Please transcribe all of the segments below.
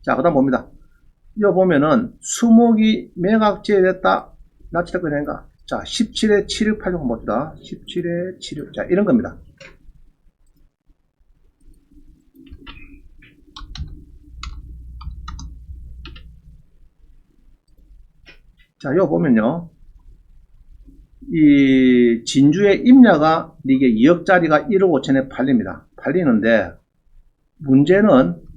자, 그 다음 봅니다. 이거 보면은 수목이 매각제됐다. 납치될 거냐인가? 자, 17에 7686 한번 봅시다. 17에 76. 자, 이런 겁니다. 자, 이거 보면요. 이 진주의 임야가 이게 2억짜리가 1억 5천에 팔립니다. 팔리는데 문제는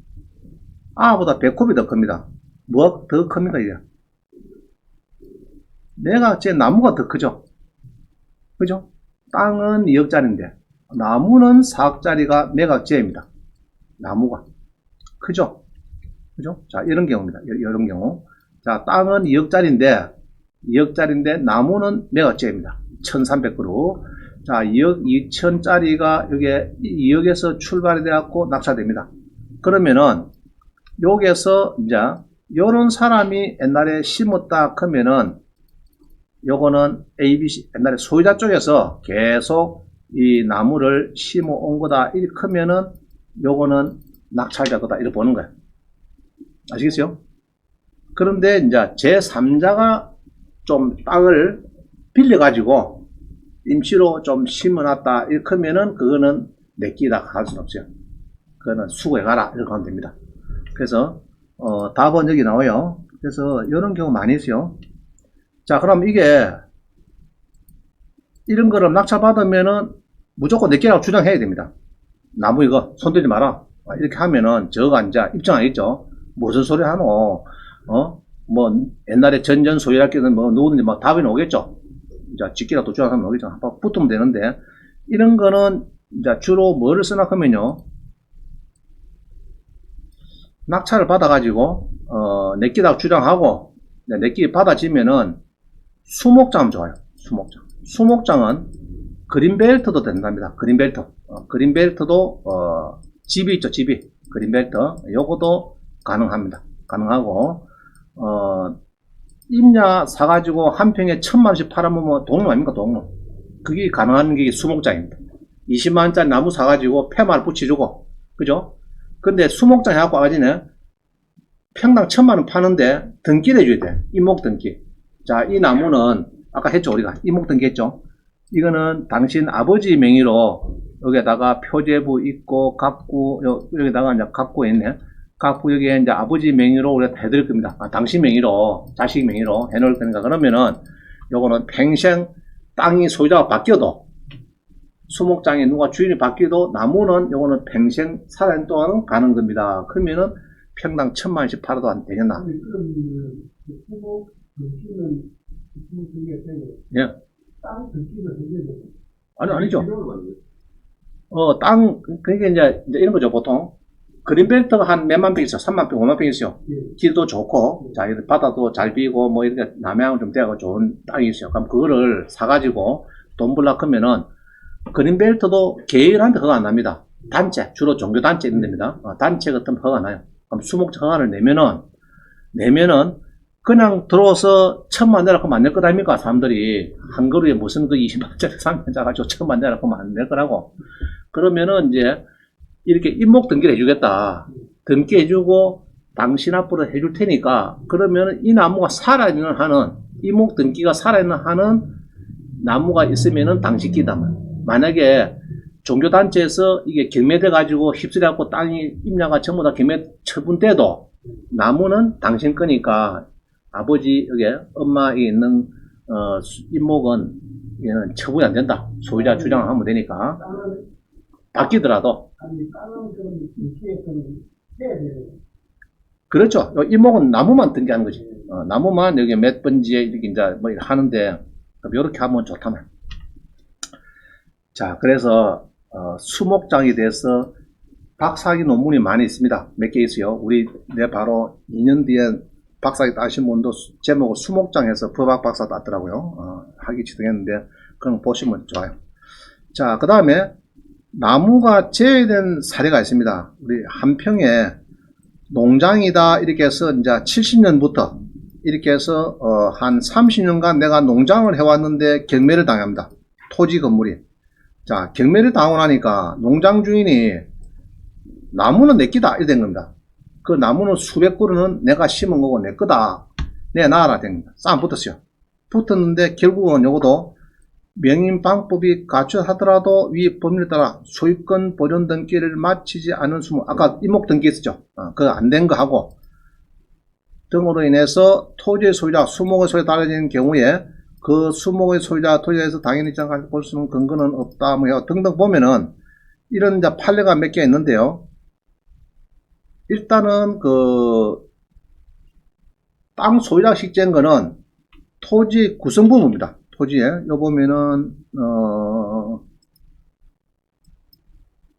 A보다 배꼽이 더 큽니다. 뭐가 더 큽니까 이게? 매각제 나무가 더 크죠. 그죠? 땅은 2억짜리인데 나무는 4억짜리가 매각제입니다. 나무가 크죠. 그죠? 자, 이런 경우입니다. 이런 경우. 자, 땅은 2억짜리인데 나무는 매각제입니다. 1300그루. 자, 2억 2천짜리가 여기에 2억에서 출발이 되었고 낙찰됩니다. 그러면은 여기에서 이제 요런 사람이 옛날에 심었다 하면은 요거는 ABC 옛날에 소유자 쪽에서 계속 이 나무를 심어 온 거다 이렇게 크면은 요거는 낙찰될 거다 이렇게 보는 거예요. 아시겠어요? 그런데 이제 제3자가 좀 땅을 빌려가지고 임시로 좀 심어놨다 이렇게 크면은 그거는 내 끼다 할 수는 없어요. 그거는 수고해가라 이렇게 하면 됩니다. 그래서 답은 여기 나와요. 그래서 이런 경우 많이 있어요. 자, 그럼 이게 이런 거를 낙찰받으면은 무조건 내 끼라고 주장해야 됩니다. 나무 이거 손대지 마라 이렇게 하면은 저가 이제 입증하겠죠. 무슨 소리 하노? 뭐 옛날에 전전 소유할 때는 뭐 누구든지 막 답이 오겠죠. 이제 직기라도 주장하면 오겠죠. 한번 붙으면 되는데 이런 거는 이제 주로 뭐를 쓰나 하면요. 낙찰을 받아가지고 내끼라고 주장하고 내끼 받아지면은 수목장 좋아요. 수목장은 그린벨트도 된답니다. 그린벨트도 집이 있죠. 집이 그린벨트 요것도 가능합니다. 가능하고 임야 사가지고 한 평에 1000만원씩 팔아보면 동로 아닙니까? 동로. 그게 가능한 게 수목장입니다. 20만원짜리 나무 사가지고 폐말 붙여주고 그죠? 근데 수목장 해갖고 아가지네 평당 1000만원 파는데 등기를 해줘야 돼. 이목 등기. 자, 이 나무는 아까 했죠. 우리가 이목 등기 했죠. 이거는 당신 아버지 명의로 여기에다가 표제부 있고 갑구 여기다가 이제 갑구 있네. 각부 여기에 이제 아버지 명의로 우리가 해드릴 겁니다. 당신 명의로, 자식 명의로 해놓을 거니까 그러면은 요거는 평생 땅이 소유자가 바뀌어도 수목장에 누가 주인이 바뀌어도 나무는 요거는 평생 살아있는 동안은 가는 겁니다. 그러면은 평당 1000만원씩 팔아도 안 되겠나? 수목 등기는 수목 등기가 되고 예. 땅 등기는 되게 아니죠. 그러니까 이제 이런 거죠, 보통. 그린벨트가 한 몇만 평 있어요. 3만 평, 5만 평 있어요. 길도 좋고, 자, 바다도 잘 비고, 뭐, 이렇게 남해항 좀 되고 좋은 땅이 있어요. 그럼 그거를 사가지고 돈 벌라 하면은, 그린벨트도 개인한테 허가 안 납니다. 단체, 주로 종교단체 이런 데입니다. 단체 같은 허가 나요. 그럼 수목장 허가를 내면은, 그냥 들어와서 1000만 내라고 하면 안 낼 거 아닙니까? 사람들이. 한 그루에 무슨 그 20만짜리 상면 자가지고 1000만 내라고 하면 안 낼 거라고. 그러면은 이제, 이렇게 임목 등기를 해주겠다. 등기해주고 당신 앞으로 해줄 테니까 그러면 이 나무가 살아있는 한은 임목 등기가 살아있는 한은 나무가 있으면은 당신 끼다. 만약에 종교단체에서 이게 경매돼 가지고 휩쓸려갖고 땅이 임야가 전부 다 경매 처분돼도 나무는 당신 거니까 아버지 여기 엄마에 있는 임목은 얘는 처분이 안 된다. 소유자 주장을 하면 되니까 바뀌더라도 그렇죠. 이목은 나무만 등기하는 거지. 나무만 여기 몇 번지에 이렇게 이제 뭐 하는데 이렇게 하면 좋다면. 자, 그래서 수목장에 대해서 박사학위 논문이 많이 있습니다. 몇 개 있어요. 우리 바로 2년 뒤에 박사학위 따신 분도 제목을 수목장에서 법학 박사 땄더라고요. 학위 취득했는데 그런 거 보시면 좋아요. 자, 그 다음에 나무가 제외된 사례가 있습니다. 우리 한평에 농장이다 이렇게 해서 이제 70년부터 이렇게 해서 한 30년간 내가 농장을 해왔는데 경매를 당합니다. 토지 건물이. 자, 경매를 당하고 나니까 농장 주인이 나무는 내 끼다 이렇게 된 겁니다. 그 나무는 수백 그루는 내가 심은 거고 내 거다. 내 나라 됩니다. 싸움 붙었어요. 붙었는데 결국은 요것도 명인 방법이 갖춰하더라도 위 법률에 따라 소유권 보존 등기를 마치지 않은 수목, 아까 임목 등기 있었죠. 그거 안 된 거 하고 등으로 인해서 토지의 소유자, 수목의 소유에 달라지는 경우에 그 수목의 소유자 토지에서 당연히 볼 수 있는 근거는 없다. 뭐 등등 보면은 이런 이제 판례가 몇 개 있는데요. 일단은 그 땅 소유자 식재한 거는 토지 구성 부분입니다. 토지에 요 보면은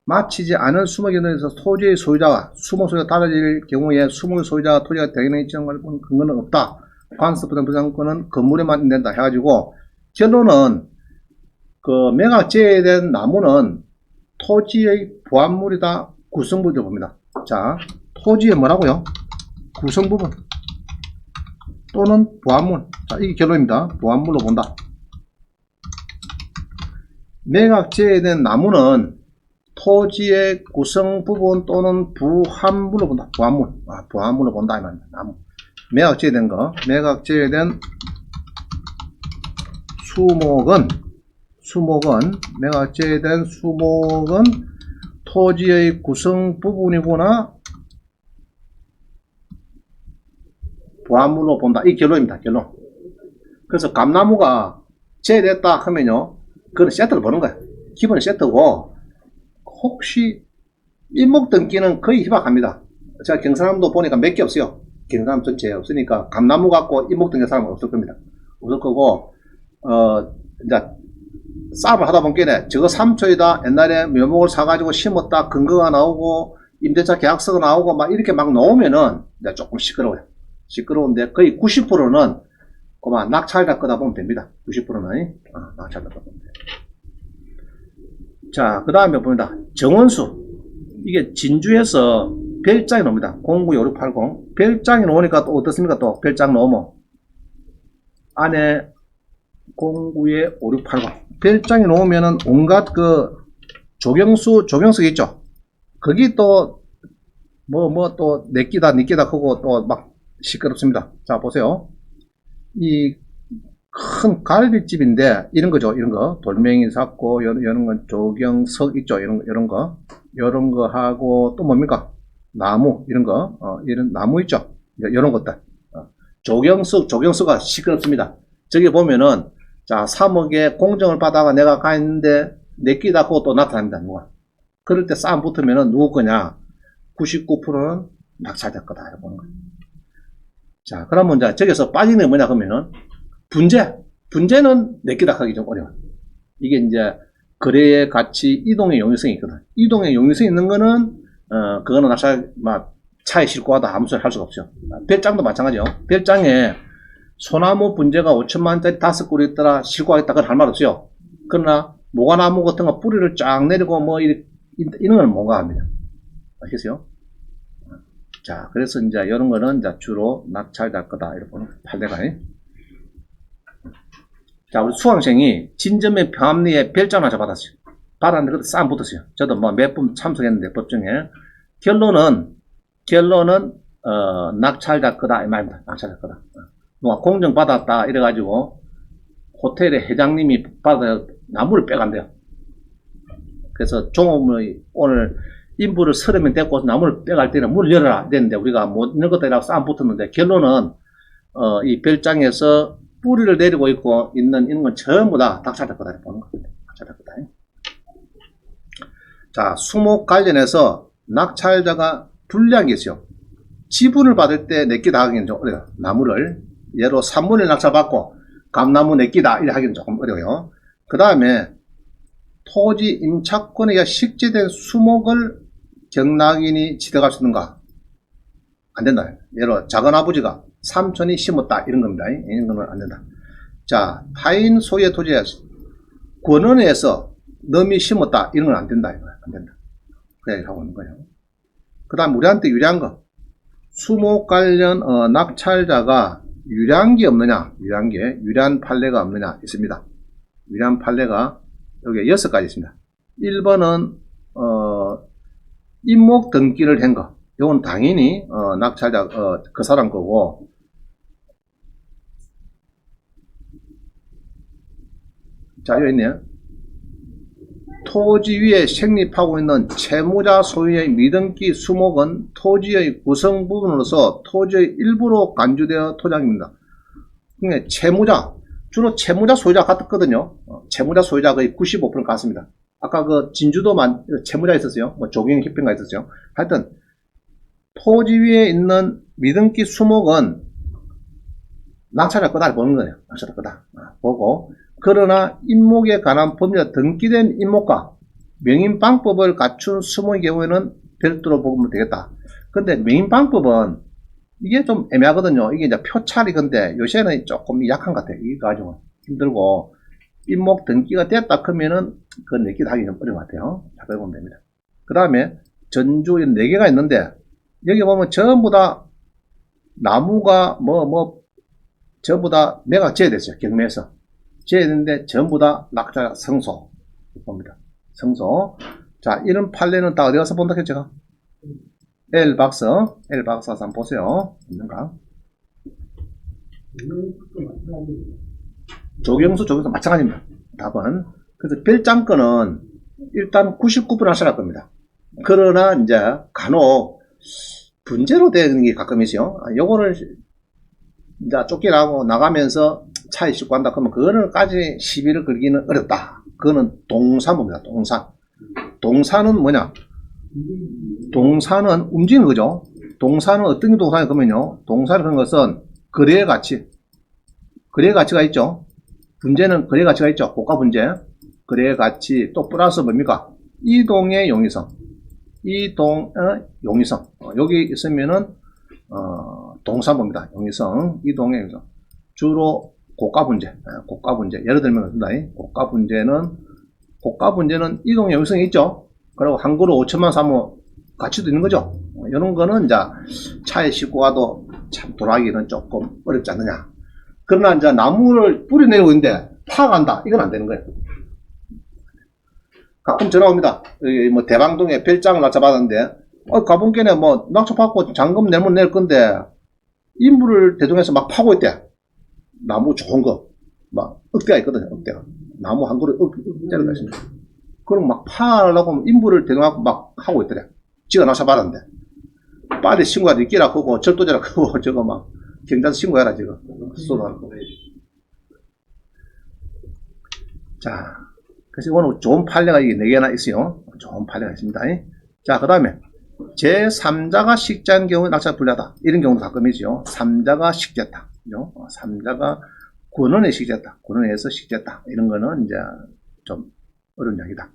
마치지 않은 수목에 대해서 토지의 소유자가 수목 소유가 달라질 경우에 수목의 소유자가 토지가 대인의 지정할 근거는 없다. 관습부담 부담권은 건물에만 된다 해가지고 결론은 그 매각 제외된 나무는 토지의 부합물이다. 구성부를 봅니다. 자, 토지의 뭐라고요? 구성부분 또는 부합물. 자, 이게 결론입니다. 부합물로 본다. 매각 제외된 나무는 토지의 구성 부분 또는 부합물로 본다. 부합물. 부합물로 본다. 이 말입니다. 나무. 매각 제외된 거. 매각 제외된 수목은, 매각 제외된 수목은 토지의 구성 부분이구나. 부합물로 본다. 이 결론입니다. 결론. 그래서 감나무가 제외됐다 하면요. 그건 세트를 보는 거예요. 기본 세트고, 혹시 임목 등기는 거의 희박합니다. 제가 경상남도 보니까 몇 개 없어요. 경상남 전체에 없으니까 감나무 갖고 임목 등기 사람은 없을 겁니다. 없을 거고, 이제 싸움을 하다 보니까 저거 3초이다. 옛날에 묘목을 사가지고 심었다. 근거가 나오고, 임대차 계약서가 나오고, 막 이렇게 막 나오면은 이제 조금 시끄러워요. 시끄러운데 거의 90%는 그만 낙찰자 거다 보면 됩니다. 90%는 낙찰자 거다 보면 돼요. 자, 그 다음에 봅니다. 정원수. 이게 진주에서 별장이 나옵니다. 095680. 별장이 나오니까 또 어떻습니까? 또 별장 나오면 안에 09에 5680. 별장이 나오면은 온갖 그 조경석 있죠? 거기 또 또 내끼다 하고 또 막 시끄럽습니다. 자, 보세요. 이 큰 갈비집인데 이런 거죠. 이런 거 돌멩이 샀고 이런 건 조경석 있죠. 이런 거 하고 또 뭡니까? 나무 이런 거 이런 나무 있죠. 이런 것들 조경석가 시끄럽습니다. 저기 보면은 자 3억에 공정을 받아가 내가 가 있는데 내끼다 하고 또 나타납니다. 누가 그럴 때 싸움 붙으면은 누구 거냐? 99%는 낙찰자 거다 이렇게 보는 거예요. 자, 그러면 이제 저기서 빠지는 게 뭐냐 그러면은 분재는 내끼다 하기 좀 어려워. 이게 이제 거래의 가치 이동의 용이성이 있거든. 이동의 용이성이 있는 거는 그거는 낙찰 차에 싣고 가다 아무 소리 할 수가 없죠. 별장도 마찬가지요. 별장에 소나무 분재가 5천만원짜리 5그루 있더라 싣고 가겠다 그건 할 말 없어요. 그러나 모과나무 같은 거 뿌리를 쫙 내리고 뭐 이런 건 뭔가 합니다. 아시겠어요? 자, 그래서 이제 이런 거는 이제 주로 낙찰자 거다. 이렇게 보는 판례가. 자, 우리 수강생이 진점의 평합리에 별장 하나 받았어요. 받았는데 그때 싸움 붙었어요. 저도 뭐 몇 번 참석했는데 법정에. 결론은 낙찰자 거다 이 말입니다. 낙찰자 거다. 누가 공정 받았다 이래가지고 호텔의 회장님이 받아 나무를 빼간대요. 그래서 종업원이 오늘 인부를 30명 데리고 나무를 빼갈 때는 문을 열어라 됐는데 우리가 못 열 것들이라고 싸움 붙었는데 결론은 이 별장에서 뿌리를 내리고 있고 있는 이런 건 전부 다 낙찰자 거다 보는 겁니다. 낙찰자 거다. 자, 수목 관련해서 낙찰자가 불리한 게 있어요. 지분을 받을 때 내끼다 하기는 좀 어려워요. 나무를 예로 3분의 낙찰받고 감나무 내끼다 이렇게 하기는 조금 어려워요. 그 다음에 토지 임차권에 식재된 수목을 경락인이 지정할 수 있는가? 안 된다. 예로 작은아버지가 삼촌이 심었다 이런 겁니다. 이런 거는 안 된다. 자, 타인 소유의 토지에 권원에서 넘이 심었다 이런 건 안 된다. 안 된다. 그 얘기를 하고 있는 거예요. 그 다음 우리한테 유리한 거. 수목 관련 낙찰자가 유리한 게 없느냐? 유리한 판례가 없느냐? 있습니다. 유리한 판례가 여기 6가지 있습니다. 1번은 임목 등기를 한 거. 이건 당연히 낙찰자 그 사람 거고, 자 여기 있네요. 토지 위에 생립하고 있는 채무자 소유의 미등기 수목은 토지의 구성 부분으로서 토지의 일부로 간주되어 토장입니다. 그러니까 채무자, 주로 채무자 소유자 같았거든요. 채무자 소유자 거의 95% 같습니다. 아까 그 진주도만 채무자 있었어요. 뭐 조경 협회가 있었어요. 하여튼 토지 위에 있는 미등기 수목은 낙찰자 거다 보는 거예요. 낙찰자 거다 보고, 그러나 임목에 관한 법률에 등기된 임목과 명인방법을 갖춘 수목의 경우에는 별도로 보면 되겠다. 근데 명인방법은 이게 좀 애매하거든요. 이게 이제 표찰이 근데 요새는 조금 약한 것 같아요. 이게 가지고 힘들고, 임목 등기가 됐다 그러면은 그 내기 하기 좀 어려운 것 같아요. 자, 그래 보면 됩니다. 그 다음에 전주 4개가 있는데, 여기 보면 전부 다 나무가 전부 다 매각 제외됐어요. 경매에서 제외됐는데 전부 다 낙찰 성소 봅니다. 성소. 자, 이런 판례는 다 어디 가서 본다 했죠? L박스 한번 보세요. 있는가? 조경수 마찬가지입니다. 답은. 그래서 별장권은 일단 99% 하셔야 겁니다. 그러나 이제 간혹 분재로 되는 게 가끔 있어요. 요거를 이제 쫓겨나고 나가면서 차에 싣고 간다 그러면 그거는까지 시비를 걸기는 어렵다. 그거는 동사입니다. 동사는 뭐냐? 동사는 움직이는 거죠. 동사는 어떤 게 동사냐 그러면요. 동사를 하는 것은 거래의 가치가 있죠. 분재는 거래 가치가 있죠. 고가 분재. 거래 가치 또 플러스 뭡니까? 이동의 용이성. 여기 있으면은 동사입니다. 용이성, 이동의 용이성. 주로 고가 분재. 예를 들면 고가 분재는 이동의 용이성이 있죠. 그리고 한 그루 5천만 사면 가치도 있는 거죠. 이런 거는 이제 차에 싣고 가도 참 돌아가기는 조금 어렵지 않느냐. 그러나 이제 나무를 뿌리 내리고 있는데 파간다. 이건 안 되는 거예요. 가끔 전화 옵니다. 여기 뭐 대방동에 별장을 낙찰받았는데, 가본께네 뭐 낙찰받고 잔금 내면 낼 건데, 인부를 대동해서 막 파고 있대. 나무 좋은 거. 막 억대가 있거든요. 억대가. 나무 한 그루 억대가 있습니다. 그럼 막 파려고 인부를 대동하고 막 하고 있더래. 지가 낙찰받았는데. 빨리 신고해야 끼라 크고, 절도죄라 크고, 저거 막 경찰서 신고해라, 지금. 쏘도하고. 자. 그래서 이거는 좋은 판례가 4개나 있어요. 좋은 판례가 있습니다. 자, 그 다음에 제3자가 식재한 경우에 낙찰 불리하다. 이런 경우도 가끔이죠. 3자가 식재했다. 3자가 권원에 식재했다. 권원에서 식재했다. 이런 거는 이제 좀 어려운 이야기다.